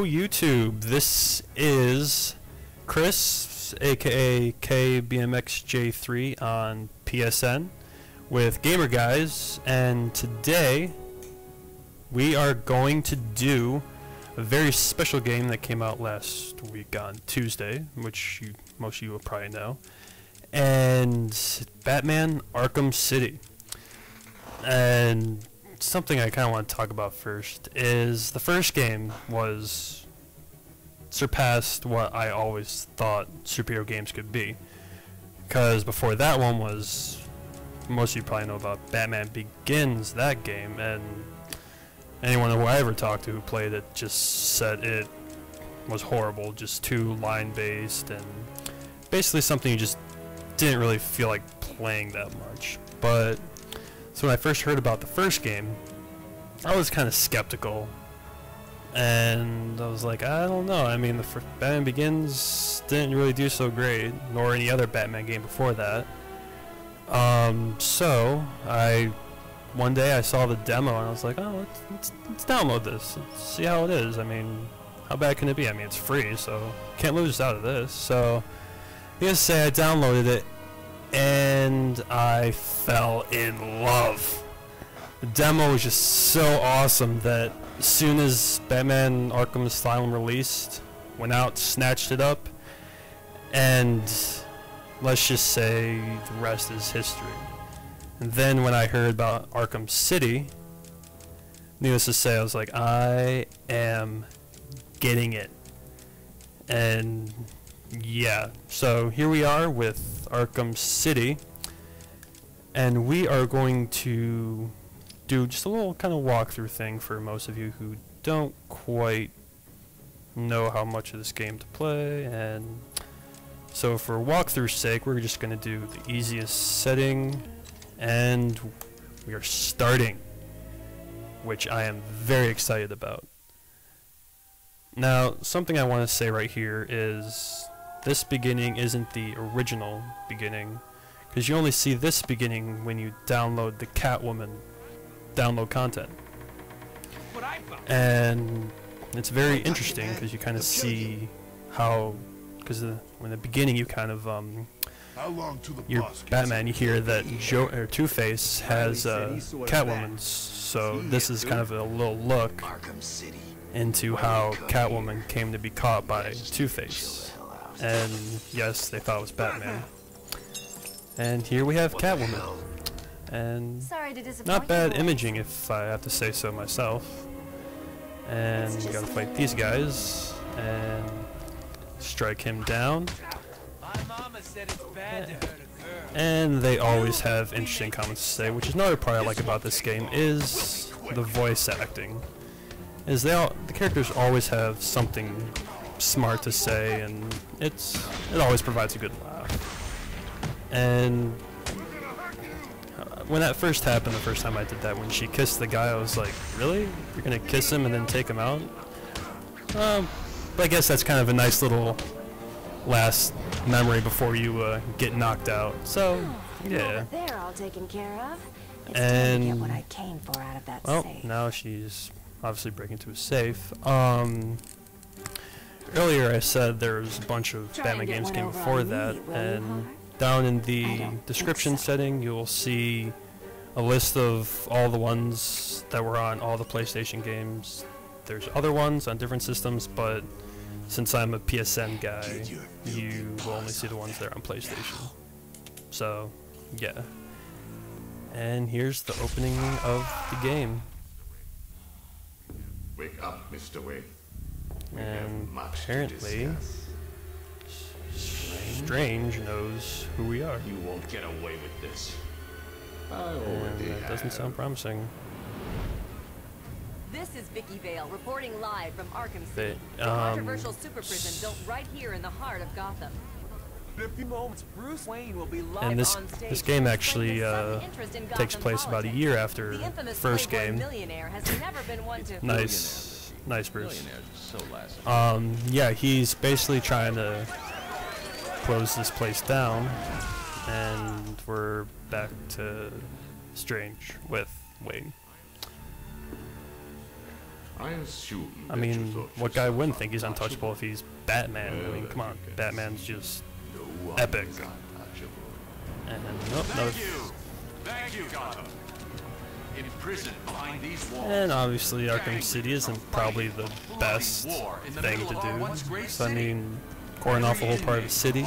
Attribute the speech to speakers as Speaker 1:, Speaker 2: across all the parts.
Speaker 1: YouTube, this is Kris, a.k.a. KBMXJ3 on PSN with Gamer Guys, and today we are going to do a very special game that came out last week on Tuesday, which most of you will probably know, and Batman Arkham City. And something I kind of want to talk about first is the first game was surpassed what I always thought superhero games could be, because before that one was, most of you probably know about Batman Begins, that game, and anyone who I ever talked to who played it just said it was horrible, just too line based and basically something you just didn't really feel like playing that much. But so when I first heard about the first game, I was kind of skeptical, and I was like, I don't know. I mean, the Batman Begins didn't really do so great, nor any other Batman game before that. So one day I saw the demo and I was like, oh, let's download this, let's see how it is. I mean, how bad can it be? I mean, it's free, so can't lose out of this. So needless to say, I downloaded it and I fell in love. The demo was just so awesome that as soon as Batman Arkham Asylum released, went out, snatched it up, and let's just say the rest is history. And then when I heard about Arkham City, needless to say, I was like, I am getting it. And yeah, so here we are with Arkham City, and we are going to do just a little kind of walkthrough thing for most of you who don't quite know how much of this game to play. And so for walkthrough's sake, we're just going to do the easiest setting, and we are starting, which I am very excited about. Now, something I want to say right here is this beginning isn't the original beginning, because you only see this beginning when you download the Catwoman download content. And it's very interesting because you kind of see how, because in the beginning you kind of you're Batman, you hear that Two-Face has Catwoman, so this is kind of a little look into how Catwoman came to be caught by Two-Face. And yes, they thought it was Batman. And here we have Catwoman. And not bad imaging, if I have to say so myself. And you gotta fight these guys and strike him down. And they always have interesting comments to say, which is another part I like about this game, is the voice acting. Is the characters always have something smart to say, and it always provides a good laugh. And when that first happened, the first time I did that, when she kissed the guy, I was like, really? You're gonna kiss him and then take him out? But I guess that's kind of a nice little last memory before you get knocked out. So, yeah.
Speaker 2: They're all taken care of. It's
Speaker 1: and
Speaker 2: time to get what I came for out of that safe.
Speaker 1: Now she's obviously breaking into a safe. Earlier I said there was a bunch of Batman games came before that, and down in the description setting you'll see a list of all the ones that were on all the PlayStation games. There's other ones on different systems, but since I'm a PSN guy, you will only see the ones that are on PlayStation. So, yeah. And here's the opening of the game.
Speaker 3: Wake up, Mr. Wayne.
Speaker 1: And apparently Strange knows who we are.
Speaker 3: You won't get away with this.
Speaker 1: And that doesn't sound promising.
Speaker 4: This is Vicky Vale reporting live from Arkham City, the controversial super prison built right here in the heart of Gotham.
Speaker 5: In a few moments, Bruce Wayne will be live
Speaker 1: And
Speaker 4: on stage.
Speaker 1: this game actually takes
Speaker 4: Gotham
Speaker 1: place about a
Speaker 4: politics.
Speaker 1: year after
Speaker 4: The infamous
Speaker 1: first
Speaker 4: Playboy
Speaker 1: game.
Speaker 4: millionaire has never been one to
Speaker 1: Nice, Bruce. Yeah, he's basically trying to close this place down, and we're back to Strange with Wayne. I mean, what guy wouldn't think he's untouchable if he's Batman? I mean, come on, Batman's just epic. And nope, no.
Speaker 6: Thank you, Gotham. Imprisoned behind these walls.
Speaker 1: And obviously, Arkham City isn't probably the best thing to do. So I mean, cordon off a whole part of the city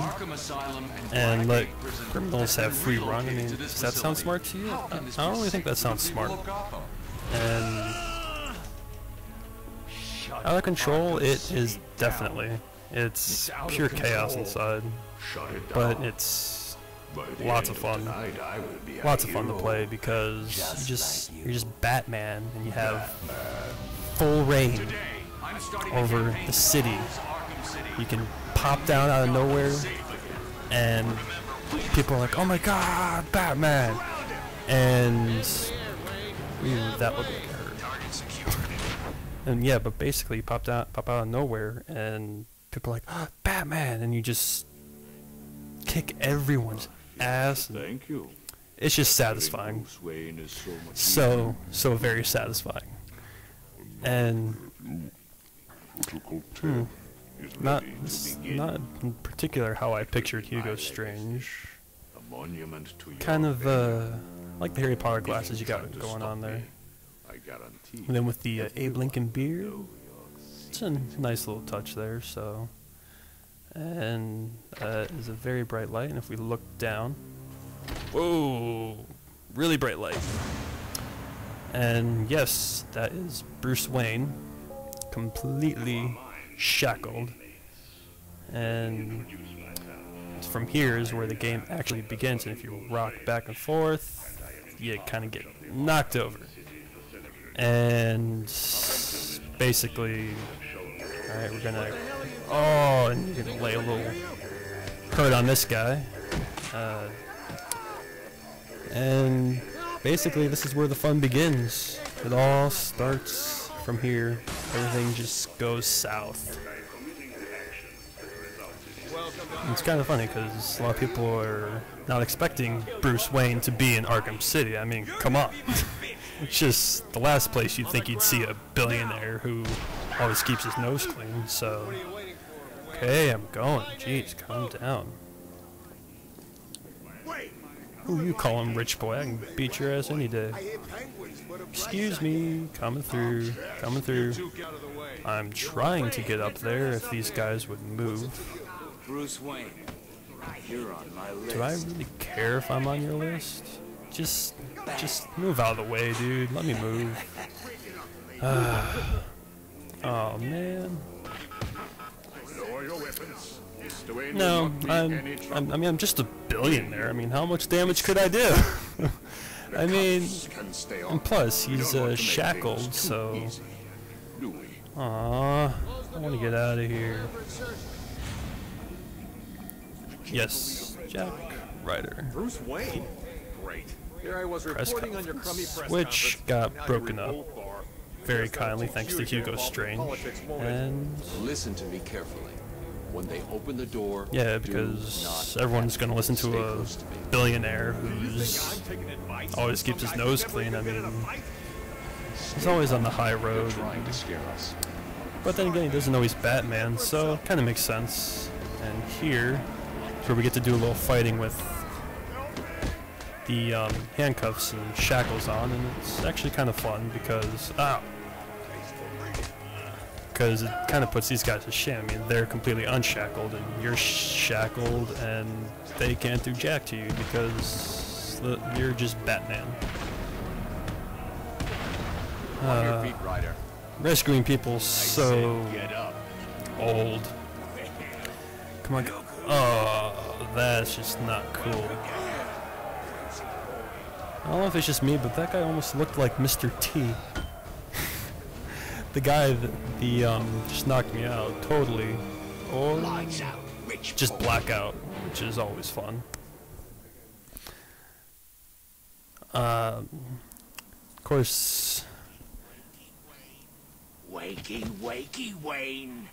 Speaker 1: and let criminals have free run. I mean, does that sound smart to you? I don't really think that sounds smart. And out of control, it is definitely. It's pure chaos inside, but it's lots of fun. Lots of fun to play because you're just Batman and you have full reign over the city. You can pop down out of nowhere, and people are like, "Oh my God, Batman!" And that would make it hurt. And yeah, but basically, you pop out of nowhere, and people are like, oh, "Batman!" And you just kick everyone's ass.
Speaker 3: Thank you.
Speaker 1: It's just satisfying. So very satisfying. And not in particular how I pictured Hugo Strange. Kind of like the Harry Potter glasses you got going on there. And then with the Abe Lincoln beard, it's a nice little touch there. So, and is a very bright light. And if we look down, whoa, really bright light. And yes, that is Bruce Wayne, completely shackled. And from here is where the game actually begins. And if you rock back and forth, you kind of get knocked over. And basically, alright, we're gonna, oh, and you're gonna lay a little hurt on this guy. And basically, this is where the fun begins. It all starts from here. Everything just goes south. And it's kind of funny because a lot of people are not expecting Bruce Wayne to be in Arkham City. I mean, come on. It's just the last place you'd think you'd see a billionaire who always keeps his nose clean, so... Okay, I'm going. Jeez, calm down. Who you call him, rich boy? I can beat your ass any day. Excuse me, coming through, coming through. I'm trying to get up there if these guys would move.
Speaker 5: Bruce Wayne, you're on my list.
Speaker 1: Do I really care if I'm on your list? Just move out of the way, dude. Let me move. Oh man. No, I mean, I'm just a billionaire. I mean, how much damage could I do? I mean, and plus, he's shackled, so... Aww, I want to get out of here. Yes, Jack Ryder.
Speaker 5: Bruce Wayne? Great. Here I was
Speaker 1: Press
Speaker 5: reporting on your crummy press
Speaker 1: which got broken up very kindly thanks to Hugo Strange. And
Speaker 7: listen to me carefully. When they open the door,
Speaker 1: yeah, because everyone's gonna listen to a billionaire who's always keeps his nose clean. I mean, he's always on the high road. But then again, he doesn't know he's Batman, so it kind of makes sense. And here is where we get to do a little fighting with the handcuffs and shackles on, and it's actually kind of fun because it kind of puts these guys to shame. I mean, they're completely unshackled, and you're shackled, and they can't do jack to you because you're just Batman.
Speaker 6: On your feet, Ryder.
Speaker 1: Rescuing people so old. Come on, go. Oh, that's just not cool. I don't know if it's just me, but that guy almost looked like Mr. T. The guy that just knocked me out totally, or just blackout, which is always fun. Of course.
Speaker 8: Wakey, wakey, Wayne.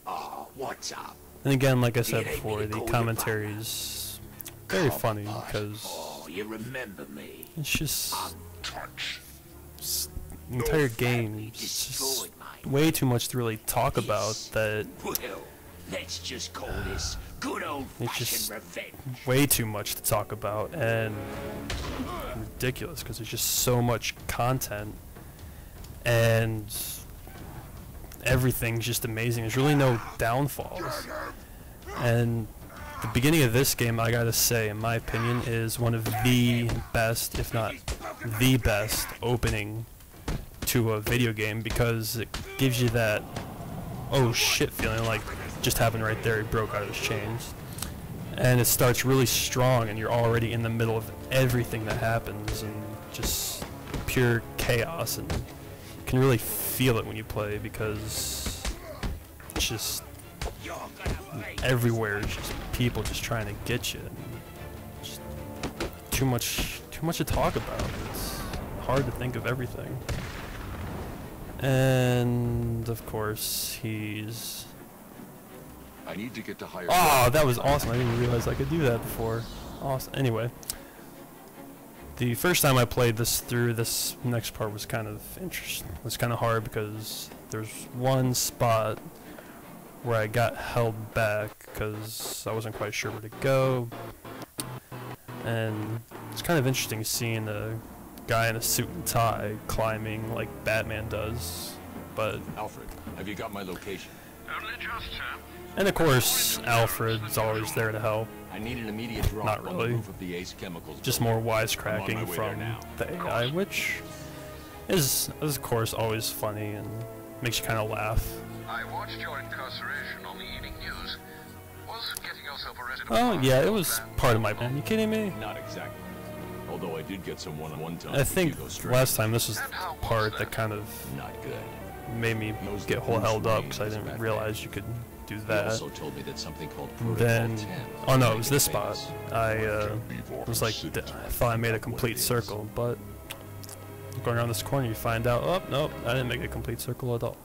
Speaker 8: Oh, what's up?
Speaker 1: And again, like I said before, the commentary's very funny because
Speaker 8: you remember me.
Speaker 1: it's just the entire game is just way too much to really talk about. That
Speaker 8: Well, let's just call this good
Speaker 1: it's just
Speaker 8: old-fashioned revenge.
Speaker 1: way too much to talk about, and ridiculous because there's just so much content and everything's just amazing. There's really no downfalls, and the beginning of this game, I gotta say, in my opinion, is one of the best, if not the best, opening to a video game, because it gives you that oh shit feeling, like just happened right there. He broke out of his chains, and it starts really strong, and you're already in the middle of everything that happens, and just pure chaos, and you can really feel it when you play, because it's just everywhere. It's just people just trying to get you. And just too much to talk about. It's hard to think of everything. And of course, he's.
Speaker 7: I need to get to higher.
Speaker 1: Oh, that was awesome! I didn't realize I could do that before. Awesome. Anyway, the first time I played this through, this next part was kind of interesting. It was kind of hard because there's one spot where I got held back because I wasn't quite sure where to go, and it's kind of interesting seeing a guy in a suit and tie climbing like Batman does. But
Speaker 7: Alfred, have you got my location?
Speaker 6: Only just, sir.
Speaker 1: and of course Alfred's always there to help.
Speaker 7: I need an immediate drop
Speaker 1: Not
Speaker 7: on the
Speaker 1: really.
Speaker 7: roof of the Ace Chemicals.
Speaker 1: Just
Speaker 7: building.
Speaker 1: more
Speaker 7: I'm on my
Speaker 1: wisecracking
Speaker 7: way
Speaker 1: from
Speaker 7: there now.
Speaker 1: the AI, which is of course always funny and makes you kind of laugh.
Speaker 6: I watched your incarceration on the evening news. Was getting yourself arrested?
Speaker 1: Oh yeah, it was part of my plan. You kidding me?
Speaker 7: Not exactly. Although I did get some one-on-one time.
Speaker 1: I
Speaker 7: with
Speaker 1: think
Speaker 7: Hugo Strange.
Speaker 1: last time this was the part that kind of
Speaker 7: Not good.
Speaker 1: made me get held up because I didn't realize you could do
Speaker 7: He
Speaker 1: that.
Speaker 7: also told me that something called Protocol
Speaker 1: Then,
Speaker 7: 10
Speaker 1: oh no, it
Speaker 7: was
Speaker 1: was this
Speaker 7: famous.
Speaker 1: spot. I was like, I thought I made a complete circle, but going around this corner, you find out, oh nope, I didn't make a complete circle at all.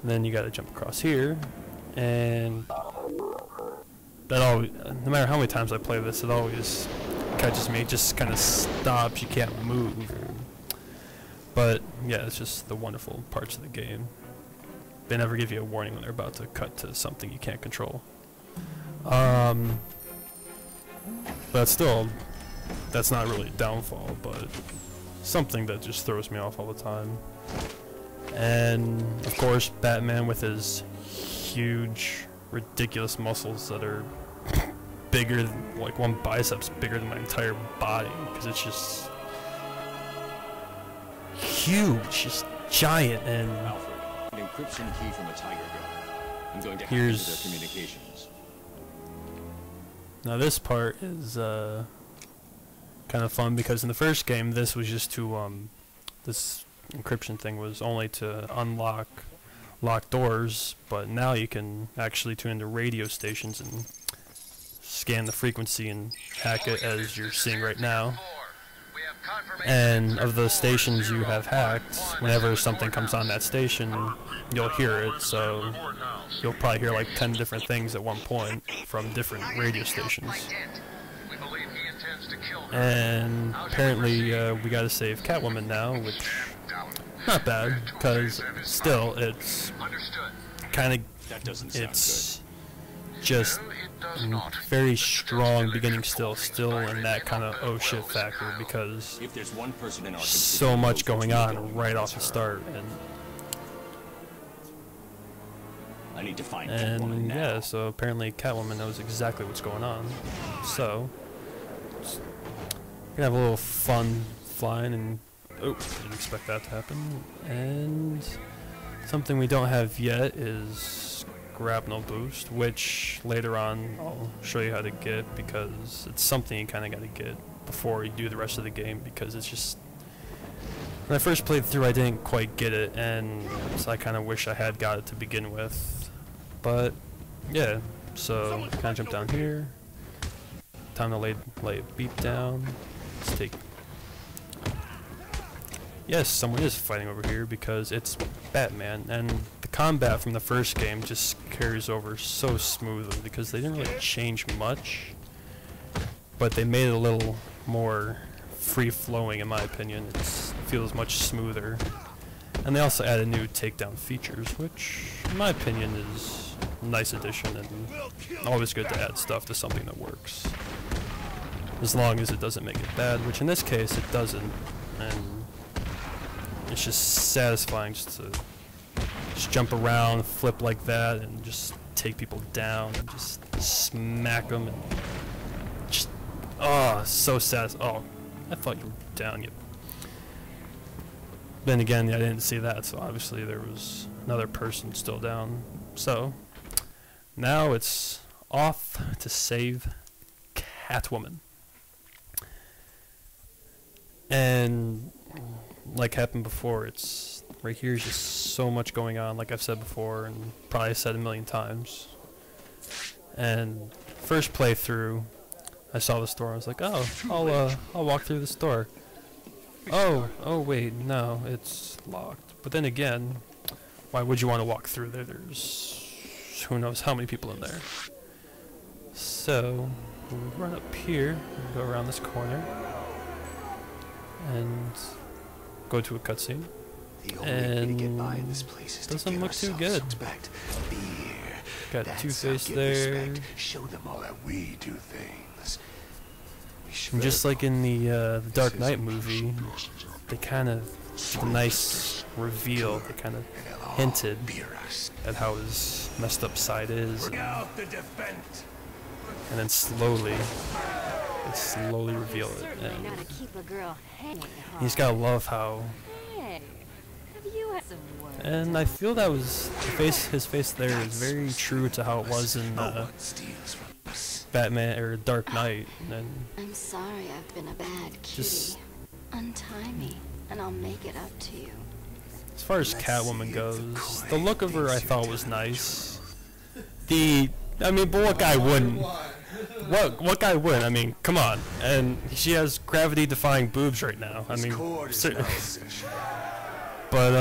Speaker 1: And then you got to jump across here, and that always, no matter how many times I play this, it always catches me. It just kind of stops. You can't move. But yeah, it's just the wonderful parts of the game. They never give you a warning when they're about to cut to something you can't control. But still, that's not really a downfall, but something that just throws me off all the time. And of course, Batman with his huge, ridiculous muscles that are bigger than, like one bicep's bigger than my entire body, because it's just huge, just giant. And
Speaker 7: Alfred, an encryption key from a Tiger gun. I'm going to hack
Speaker 1: Here's-
Speaker 7: into their communications.
Speaker 1: now this part is kind of fun, because in the first game this was just to this encryption thing was only to unlock locked doors, but now you can actually tune into radio stations and scan the frequency and hack it, as you're seeing right now. And of the stations you have hacked, whenever something comes on that station, you'll hear it, so you'll probably hear like 10 different things at one point from different radio stations. And apparently we gotta save Catwoman now, which not bad, because still it's kind of,
Speaker 7: That doesn't sound
Speaker 1: it's just very strong beginning still in that kind of oh shit factor, because
Speaker 7: good. If there's one person in Arkham City
Speaker 1: so
Speaker 7: who
Speaker 1: much
Speaker 7: knows
Speaker 1: going
Speaker 7: what's
Speaker 1: on right off the
Speaker 7: it's her.
Speaker 1: start. And
Speaker 7: I need to find Catwoman now.
Speaker 1: yeah, so apparently Catwoman knows exactly what's going on, so we're gonna have a little fun flying, and oh, didn't expect that to happen. And something we don't have yet is grapnel boost, which later on I'll show you how to get, because it's something you kind of got to get before you do the rest of the game, because it's just, when I first played through I didn't quite get it, and so I kind of wish I had got it to begin with. But yeah, so kind of jump down here, time to lay a beat down. Let's take, yes, someone is fighting over here because it's Batman, and the combat from the first game just carries over so smoothly because they didn't really change much, but they made it a little more free-flowing in my opinion. It's feels much smoother. And they also added new takedown features, which, in my opinion, is a nice addition and always good to add stuff to something that works. As long as it doesn't make it bad, which in this case it doesn't. And it's just satisfying just to just jump around, flip like that, and just take people down and just smack them. And just, oh, so satisfying. Oh, I thought you were down, you. Then again, I didn't see that, so obviously there was another person still down. So, now it's off to save Catwoman. And, like happened before, it's right here is just so much going on, like I've said before, and probably said a million times. And, first playthrough, I saw the store, I was like, oh, I'll walk through the store. Oh wait, no, it's locked. But then again, why would you want to walk through there? There's who knows how many people in there. So, we run up here, and go around this corner, and go to a cutscene. And doesn't look too good. Got Two-Face there.
Speaker 8: Show them all that we do things.
Speaker 1: And just like in the Dark Knight movie, they kind of, a nice reveal, they kind of hinted at how his messed up side is. And then slowly reveal it. And you just gotta love how... And I feel that was, his face there is very true to how it was in Batman or Dark Knight. And
Speaker 2: I'm sorry I've been a bad kitty. Untie me, and I'll make it up to you.
Speaker 1: As far as Catwoman goes, the look of her I thought was nice. I mean, but what guy wouldn't? What guy wouldn't? I mean, come on. And she has gravity-defying boobs right now. I mean, but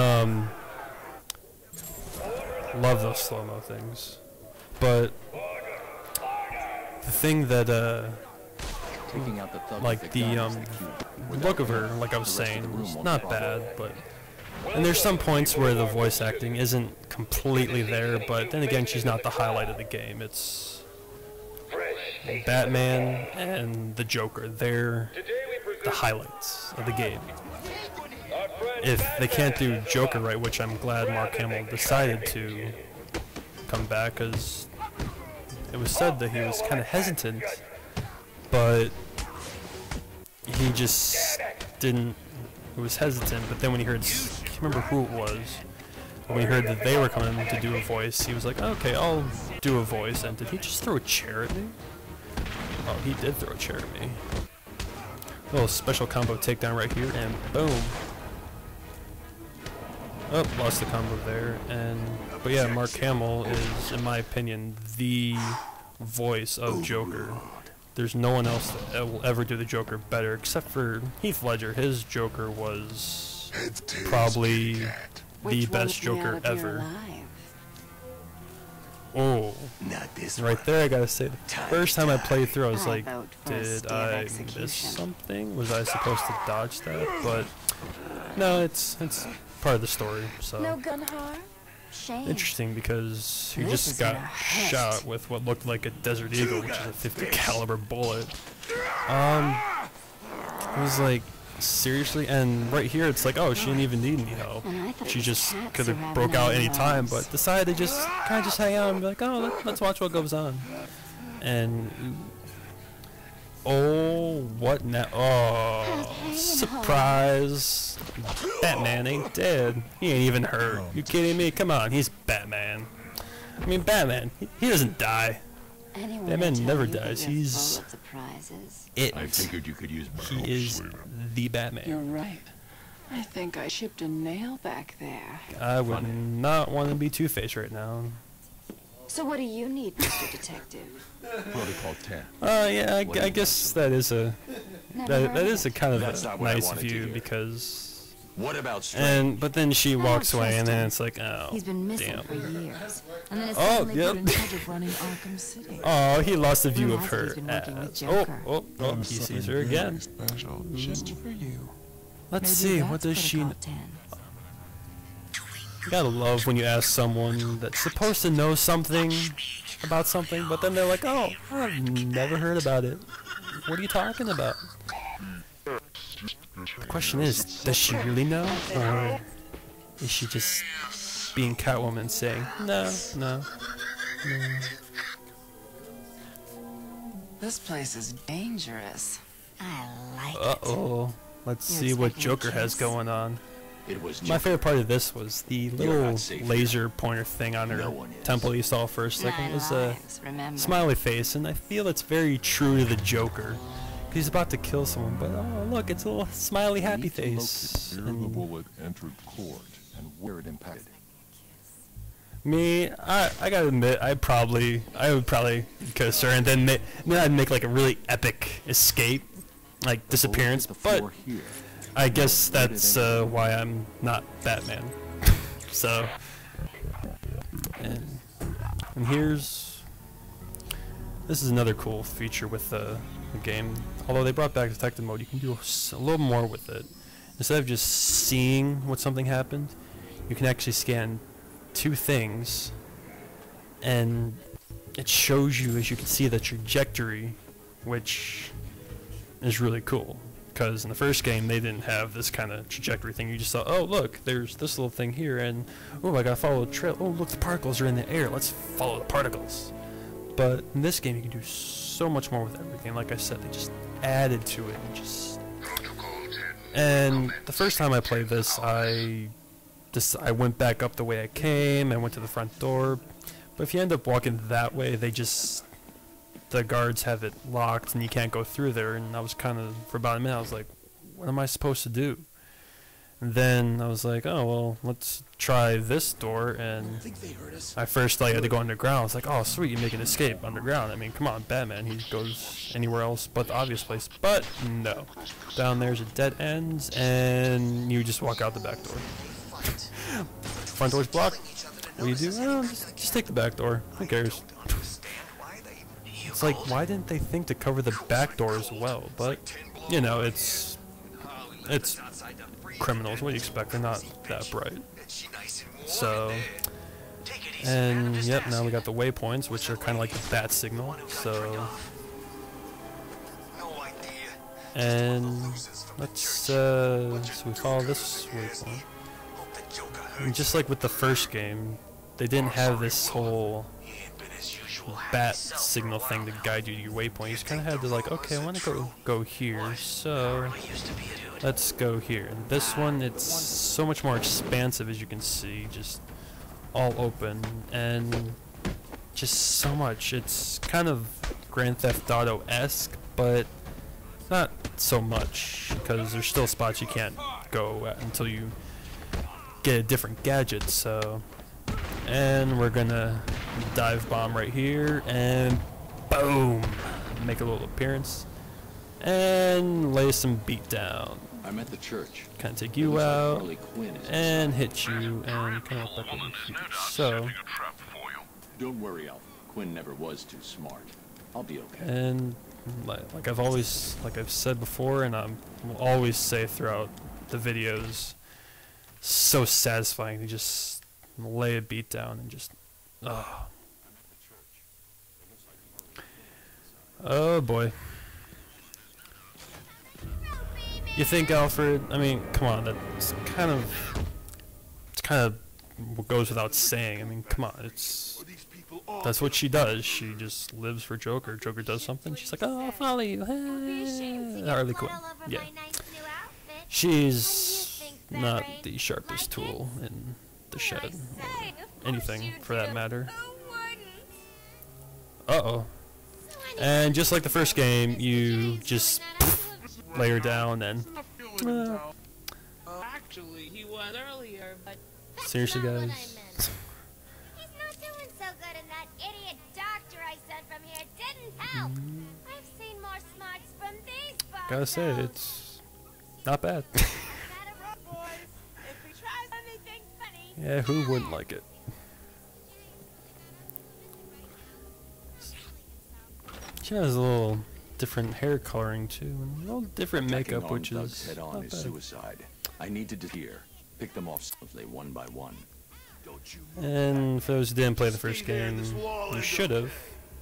Speaker 1: love those slow-mo things. But the thing that like the look of her, like I was saying, was not bad, but and there's some points where the voice acting isn't completely there, but then again, she's not the highlight of the game. It's Batman and the Joker. They're the highlights of the game. If they can't do Joker right, which I'm glad Mark Hamill decided to come back, because it was said that he was kind of hesitant, but he just didn't. He was hesitant, but then when he heard, I can't remember who it was, when he heard that they were coming to do a voice, he was like, okay, I'll do a voice. And did he just throw a chair at me? Oh, he did throw a chair at me. A little special combo takedown right here, and boom. Oh, lost the combo there. But yeah, Mark Hamill is, in my opinion, the voice of Joker. There's no one else that will ever do the Joker better, except for Heath Ledger. His Joker was probably the best Joker ever. Oh, right there I gotta say, the first time I played through I was like, did I miss something? Was I supposed to dodge that? But no, it's part of the story, so.
Speaker 2: No gun harm? Shame.
Speaker 1: Interesting, because he just got shot with what looked like a Desert Eagle, which is a 50 caliber bullet. It was like, seriously? And right here it's like, oh, she didn't even need any help. She just could have broke out any time, but decided to just kind of just hang out and be like, oh, let's watch what goes on. And oh, what now? Oh, surprise! Batman ain't dead. He ain't even hurt. You kidding me? Come on, he's Batman. I mean, Batman, he doesn't die. Batman never dies. He's it.
Speaker 3: I figured you could use
Speaker 1: He is the Batman.
Speaker 9: You're right. I think I shipped a nail back there.
Speaker 1: I would not want to be Two-Face right now.
Speaker 2: So what do you need, Mr. Detective?
Speaker 3: Protocol 10.
Speaker 1: Yeah, I guess that is a that is a kind of a nice view, because.
Speaker 8: What about
Speaker 1: but then she walks away, and then it's like, oh,
Speaker 2: He's been missing
Speaker 1: damn.
Speaker 2: for years. And then
Speaker 1: Oh, yep.
Speaker 9: In charge of running Arkham City.
Speaker 1: Oh, he lost the view of her.
Speaker 2: He's been working with
Speaker 1: Oh,
Speaker 2: Joker.
Speaker 1: he sees her again.
Speaker 9: Special, just for you.
Speaker 1: Let's see, what does she... You gotta love when you ask someone that's supposed to know something about something, but then they're like, oh, I've never heard about it. What are you talking about? The question is, does she really know? Or is she just being Catwoman saying, no, no, no.
Speaker 9: This place is dangerous.
Speaker 2: I like it.
Speaker 1: Uh-oh. Let's see what Joker has going on.
Speaker 7: It was
Speaker 1: My favorite part of this was the little laser pointer thing on her
Speaker 7: No
Speaker 1: temple you saw for a second. It was a
Speaker 9: Lives, remember?
Speaker 1: smiley face, and I feel it's very true to the Joker. He's about to kill someone, but oh look, it's a little smiley happy face.
Speaker 3: Where the bullet entered court and where it impacted.
Speaker 1: Me, I gotta admit, I would probably kiss her, and then I'd make like a really epic escape, like disappearance. But I guess that's why I'm not Batman. So, and this is another cool feature with the game. Although they brought back detective mode, you can do a little more with it. Instead of just seeing what something happened, you can actually scan two things, and it shows you, as you can see, the trajectory, which is really cool. Because in the first game, they didn't have this kind of trajectory thing. You just thought, oh look, there's this little thing here, and oh, I gotta follow the trail. Oh look, the particles are in the air. Let's follow the particles. But in this game, you can do so much more with everything. Like I said, they just added to it, and the first time I played this, I went back up the way I came. I went to the front door, but if you end up walking that way, the guards have it locked and you can't go through there. And I was kind of, for about a minute, I was like, what am I supposed to do? And then I was like, oh well, let's try this door. And I first thought you had to go underground. I was like, oh sweet, you make an escape underground. I mean, come on, Batman, he goes anywhere else but the obvious place. But no, down there's a dead end, and you just walk out the back door. Front door's blocked. What do you do? Well, just take the back door. Who cares? It's like, why didn't they think to cover the back door as well? But you know, it's criminals. What do you expect? They're not that bright. So, and yep, now we got the waypoints, which are kind of like the bat signal. So, and so we follow this waypoint. And just like with the first game, they didn't have this whole bat signal thing to guide you to your waypoint. You just kind of had to like, okay, I want to go here, so let's go here. And this one, it's so much more expansive, as you can see, just all open, and just so much. It's kind of Grand Theft Auto-esque, but not so much, because there's still spots you can't go at until you get a different gadget. So, and we're gonna dive bomb right here, and boom, make a little appearance and lay some beat down.
Speaker 7: I'm at the church.
Speaker 1: Kind of take you out and hit you, and kind of like so.
Speaker 7: Don't worry, Alpha. Quinn never was too smart. I'll be okay.
Speaker 1: And like I've said before, and I will always say throughout the videos, so satisfying to just lay a beat down and just, oh boy. You think, Alfred? I mean, come on, that's kind of what goes without saying. I mean, come on, that's what she does. She just lives for Joker. Joker does something, she's like, oh, I'll follow you. Hey. Harley Quinn. Yeah. She's not the sharpest tool in the shed. Or anything, for that matter. Uh-oh. And just like the first game, you just lay her down and...
Speaker 10: Actually, he was earlier, but...
Speaker 1: Seriously, guys?
Speaker 2: He's not doing so good, and that idiot doctor I sent from here didn't help. I've seen more smarts from these bombs.
Speaker 1: Gotta say, it's not bad. Yeah, who wouldn't like it? She has a little different hair coloring too, and all different
Speaker 7: Attacking
Speaker 1: makeup, which
Speaker 7: armed
Speaker 1: is
Speaker 7: thugs head-on
Speaker 1: not
Speaker 7: is
Speaker 1: bad.
Speaker 7: suicide. I need to disappear. Pick them off swiftly, one by one.
Speaker 1: And for those who didn't play the first game, you should have,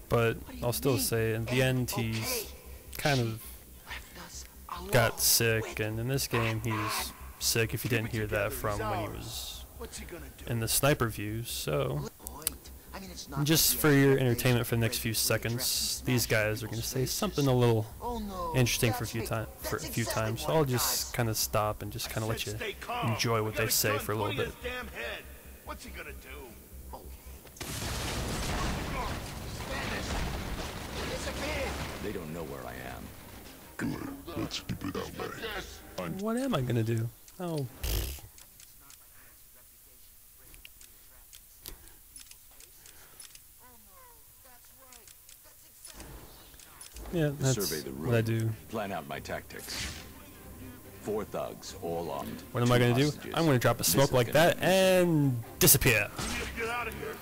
Speaker 1: but I'll still say in the end he's kind of got sick, and in this game he's sick if you didn't hear that from when he was in the sniper view. So just for your entertainment for the next few seconds, these guys are going to say something a little interesting for a few times. So I'll just kind of stop and just kind of let you enjoy what they say for a little bit.
Speaker 6: What's he gonna do?
Speaker 7: They don't know where I am.
Speaker 8: Good. Let's keep it that way.
Speaker 1: What am I gonna do? Oh. Yeah, that's
Speaker 7: Survey the room.
Speaker 1: what I do.
Speaker 7: Plan out my tactics. 4 thugs, all armed.
Speaker 1: What am I gonna do?
Speaker 7: hostages.
Speaker 1: I'm gonna drop a
Speaker 7: This
Speaker 1: smoke
Speaker 7: is
Speaker 1: like
Speaker 7: gonna
Speaker 1: that
Speaker 7: be
Speaker 1: and disappear.
Speaker 6: Get out of here.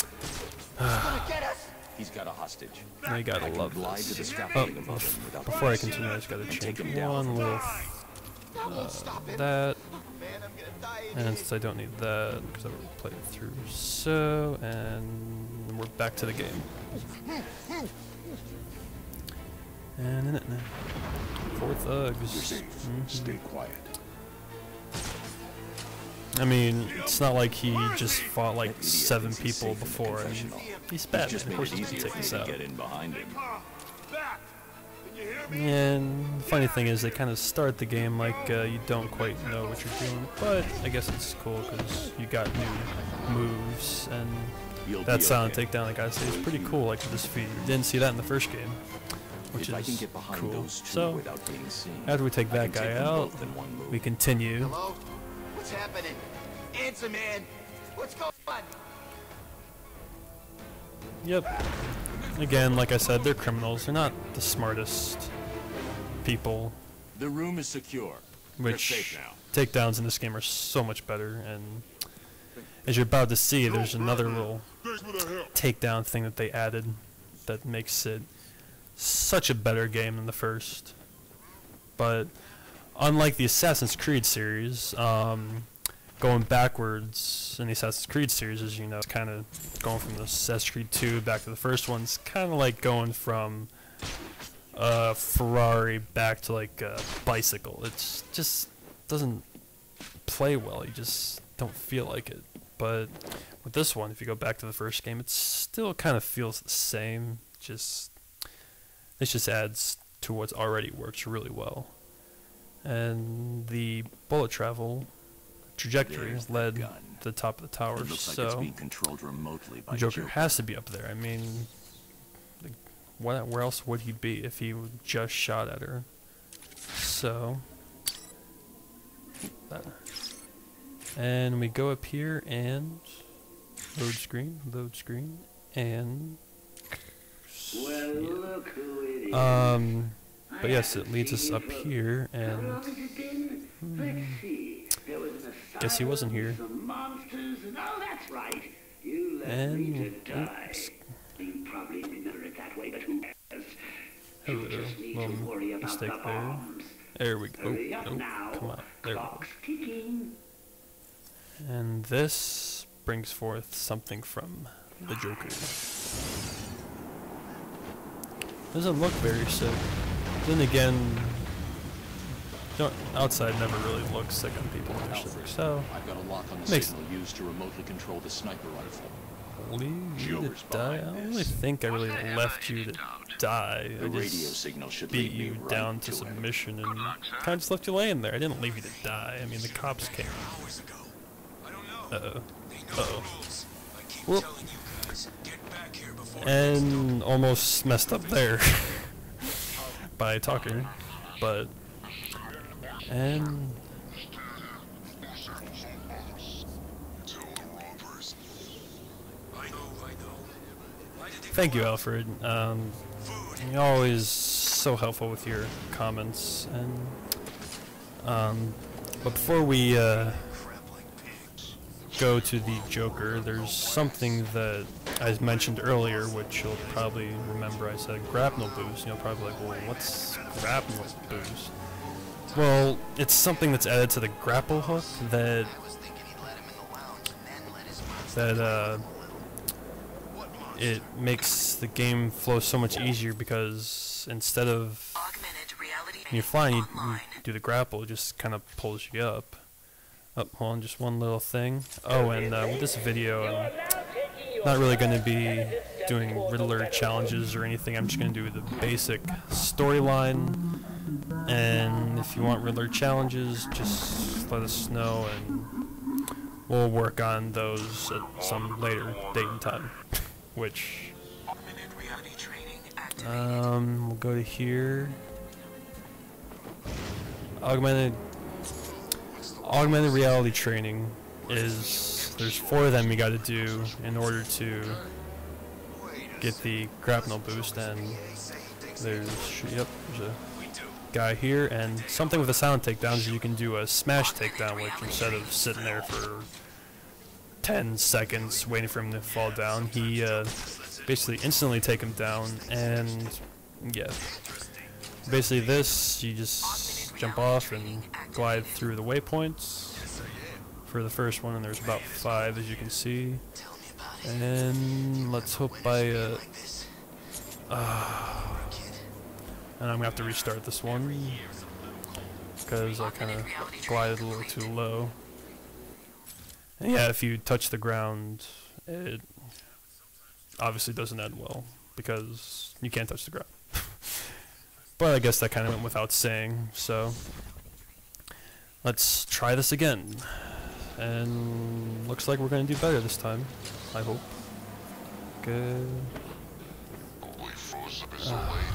Speaker 7: He's got a hostage.
Speaker 1: I gotta
Speaker 7: I can
Speaker 1: love
Speaker 7: glide to
Speaker 1: this.
Speaker 7: the scaffolding above him without
Speaker 1: Before I continue, I just gotta
Speaker 7: take
Speaker 1: change
Speaker 7: him down
Speaker 1: one
Speaker 7: from
Speaker 1: little that,
Speaker 6: Man, I'm gonna die.
Speaker 1: and since I don't need that because I already played it through. So, and we're back to the game. And in it now. 4 thugs.
Speaker 8: You're safe. Stay quiet.
Speaker 1: I mean, it's not like he just fought like 7 people before, and he's bad.
Speaker 7: Just
Speaker 1: Of
Speaker 7: made
Speaker 1: course
Speaker 7: it
Speaker 1: he's gonna
Speaker 7: easier
Speaker 1: take
Speaker 7: for me
Speaker 1: this
Speaker 7: to
Speaker 1: out.
Speaker 7: get in behind him.
Speaker 6: Back. Can you hear me?
Speaker 1: And the funny thing is, they kind of start the game like you don't quite know what you're doing, but I guess it's cool because you got new moves, and
Speaker 7: You'll
Speaker 1: that
Speaker 7: be
Speaker 1: silent
Speaker 7: okay.
Speaker 1: takedown, like I say, is pretty cool. Like this feat, you didn't see that in the first game, which
Speaker 7: If I can
Speaker 1: is
Speaker 7: get behind
Speaker 1: cool.
Speaker 7: those 2
Speaker 1: So
Speaker 7: without being seen,
Speaker 1: after we take
Speaker 7: I
Speaker 1: that
Speaker 7: can
Speaker 1: guy
Speaker 7: take them
Speaker 1: out,
Speaker 7: both in one move.
Speaker 1: we continue.
Speaker 5: Hello? What's happening? Answer, man. What's going on?
Speaker 1: Yep. Again, like I said, they're criminals. They're not the smartest people,
Speaker 7: The room is secure. They're safe
Speaker 1: which
Speaker 7: now.
Speaker 1: takedowns in this game are so much better. And as you're about to see, there's another little takedown thing that they added that makes it such a better game than the first. But unlike the Assassin's Creed series, going backwards in the Assassin's Creed series, as you know, it's kind of going from the Assassin's Creed 2 back to the first one. It's kind of like going from a Ferrari back to like a bicycle. It's just doesn't play well. You just don't feel like it. But with this one, if you go back to the first game, it still kind of feels the same. This just adds to what's already works really well. And the bullet travel trajectory
Speaker 7: There's the
Speaker 1: led
Speaker 7: gun.
Speaker 1: to the top of the tower,
Speaker 7: It looks like it's
Speaker 1: so
Speaker 7: being controlled remotely by
Speaker 1: Joker has to be up there. I mean, where else would he be if he just shot at her? So, and we go up here and load screen, and
Speaker 11: Well, look who it is.
Speaker 1: but yes, it leads us up here, and
Speaker 11: Let's see. There was an
Speaker 1: guess he wasn't here.
Speaker 11: some monsters, and oh, that's right. You left me to
Speaker 1: And
Speaker 11: die.
Speaker 1: oops,
Speaker 11: You probably remember it that way, but who cares?
Speaker 1: hello,
Speaker 11: You just need
Speaker 1: little
Speaker 11: to worry about
Speaker 1: mistake
Speaker 11: the
Speaker 1: there.
Speaker 11: bombs.
Speaker 1: There we go.
Speaker 11: Hurry up
Speaker 1: Oh,
Speaker 11: now.
Speaker 1: come on, there we go.
Speaker 11: Clock's ticking.
Speaker 1: And this brings forth something from the Joker. Doesn't look very sick. Then again, outside never really looks sick on people when they're sick. So,
Speaker 7: I've got a lock on the
Speaker 1: makes
Speaker 7: signal used to remotely control the sniper rifle.
Speaker 1: leave you to
Speaker 7: Joker's
Speaker 1: die? I
Speaker 7: behind
Speaker 1: don't really
Speaker 7: this.
Speaker 1: think I really left you to die.
Speaker 7: The
Speaker 1: I
Speaker 7: radio
Speaker 1: just
Speaker 7: signal should
Speaker 1: beat
Speaker 7: lead me
Speaker 1: you
Speaker 7: right
Speaker 1: down to
Speaker 7: to him.
Speaker 1: submission and kind of just left you laying there. I didn't leave you to die. I mean, the cops came. Uh-oh. Uh-oh. Whoop. And almost messed up there by talking, but and thank you, Alfred. You're always so helpful with your comments, and but before we go to the Joker, there's something that I mentioned earlier, which you'll probably remember. I said grapnel boost. You'll probably like, well, what's grapnel boost? Well, it's something that's added to the grapple hook that it makes the game flow so much easier, because instead of when you're flying, you do the grapple, it just kind of pulls you up. Oh, hold on, just one little thing. Oh, and with this video, I'm not really going to be doing Riddler challenges or anything. I'm just going to do the basic storyline. And if you want Riddler challenges, just let us know, and we'll work on those at some later date and time. Which, we'll go to here. Augmented reality training is, there's 4 of them you gotta do in order to get the grapnel boost, and there's a guy here, and something with the silent takedowns, you can do a smash takedown, which instead of sitting there for 10 seconds waiting for him to fall down, he basically instantly take him down. And yeah, basically this, you just jump off and glide through the waypoints for the first one, and there's about 5 as you can see. And let's hope and I'm gonna have to restart this one because I kind of glided a little too low. And yeah, if you touch the ground, it obviously doesn't end well because you can't touch the ground. But I guess that kind of went without saying, so let's try this again. And looks like we're going to do better this time, I hope. Good.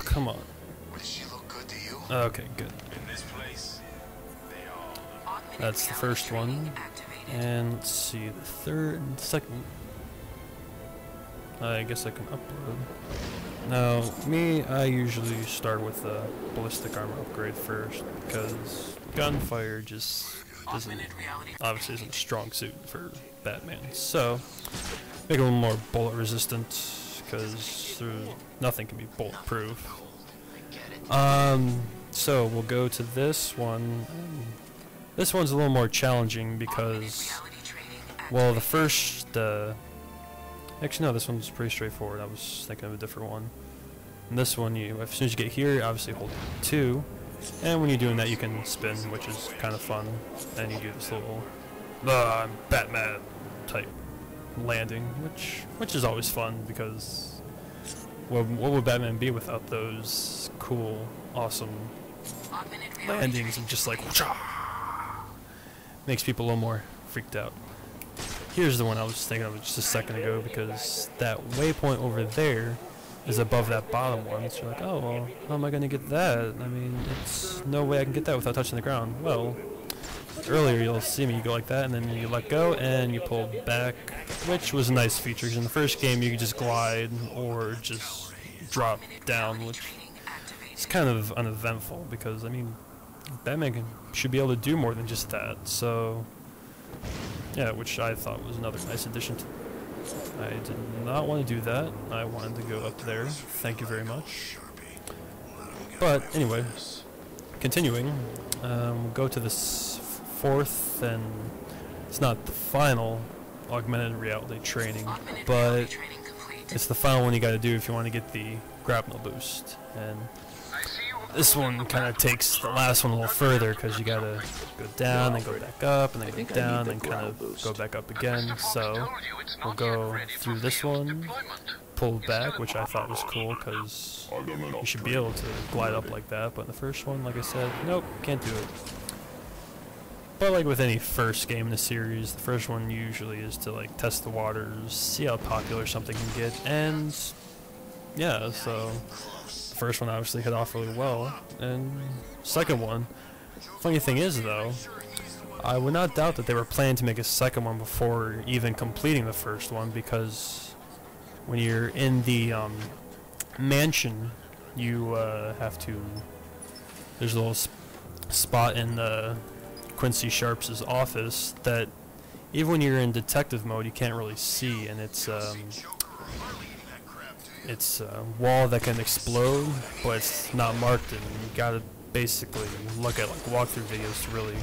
Speaker 1: Come on. Okay, good. That's the first one. And let's see, the third and second. I guess I can upload. Now, I usually start with a ballistic armor upgrade first, because gunfire just obviously isn't a strong suit for Batman. So, make it a little more bullet resistant, because nothing can be bulletproof. So we'll go to this one. This one's a little more challenging because, well, the first, actually no, this one's pretty straightforward. I was thinking of a different one. And this one, as soon as you get here, obviously hold 2, and when you're doing that, you can spin, which is kind of fun. And you do this little Batman type landing, which is always fun, because what would Batman be without those cool, awesome landings and just like whoosh-ah! Makes people a little more freaked out. Here's the one I was thinking of just a second ago, because that waypoint over there is above that bottom one. So you're like, oh, well, how am I going to get that? I mean, it's no way I can get that without touching the ground. Well, earlier you'll see me, you go like that, and then you let go, and you pull back, which was a nice feature, because in the first game you could just glide or just drop down, which is kind of uneventful, because, I mean, Batman should be able to do more than just that. So, yeah, which I thought was another nice addition to. I did not want to do that. I wanted to go up there. Thank you very much. But anyway, continuing, we'll go to this 4th, and it's not the final augmented reality training, but it's the final one you got to do if you want to get the grapnel boost. And this one kind of takes the last one a little further, because you gotta go down, then go back up, and then go down, and kind of go back up again. So we'll go through this one, pull back, which I thought was cool, because you should be able to glide up like that. But in the first one, like I said, nope, can't do it. But like with any first game in the series, the first one usually is to like test the waters, see how popular something can get, and yeah, so the first one obviously hit off really well, and second one, funny thing is though, I would not doubt that they were planning to make a second one before even completing the first one, because when you're in the mansion, you have to, there's a little spot in Quincy Sharp's office that even when you're in detective mode, you can't really see, and it's a wall that can explode, but it's not marked, and you gotta basically look at like walkthrough videos to really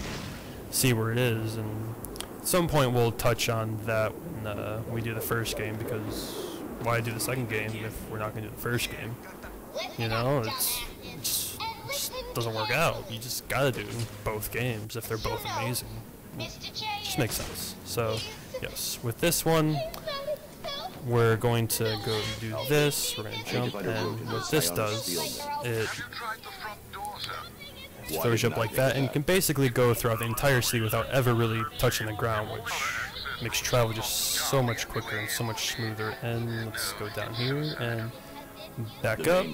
Speaker 1: see where it is. And at some point we'll touch on that when we do the first game, because why do the second game if we're not gonna do the first game? You know, it just doesn't work out. You just gotta do both games if they're both amazing. It just makes sense. So yes, with this one we're going to go do this, we're going to jump, and what this does, it throws you up like that, and you can basically go throughout the entire city without ever really touching the ground, which makes travel just so much quicker and so much smoother. And let's go down here and back up,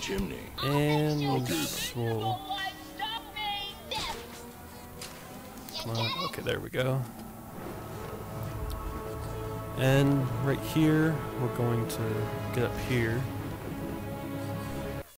Speaker 1: and we'll... Come on, okay, there we go. And right here, we're going to get up here.